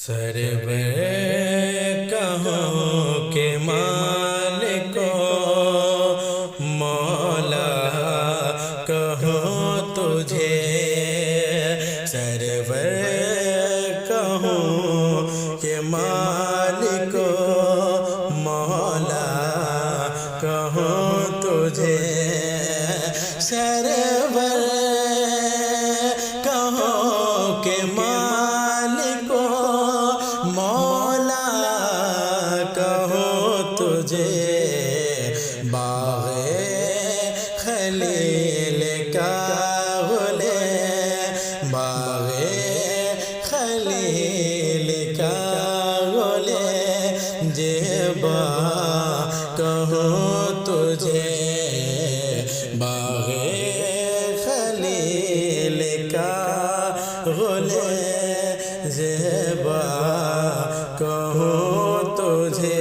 سرور کہوں کہ مالک مولا کہوں تجھے، سرور کہوں کہ مالک مولا کہوں تجھے، سرور کہوں کہ مالک مولا کہوں تجھے، باغ خلیل کا گل، باغ خلیل کا گل جبا کہوں تجھے، باغ خلیل کا گل زیبا کہوں تجھے،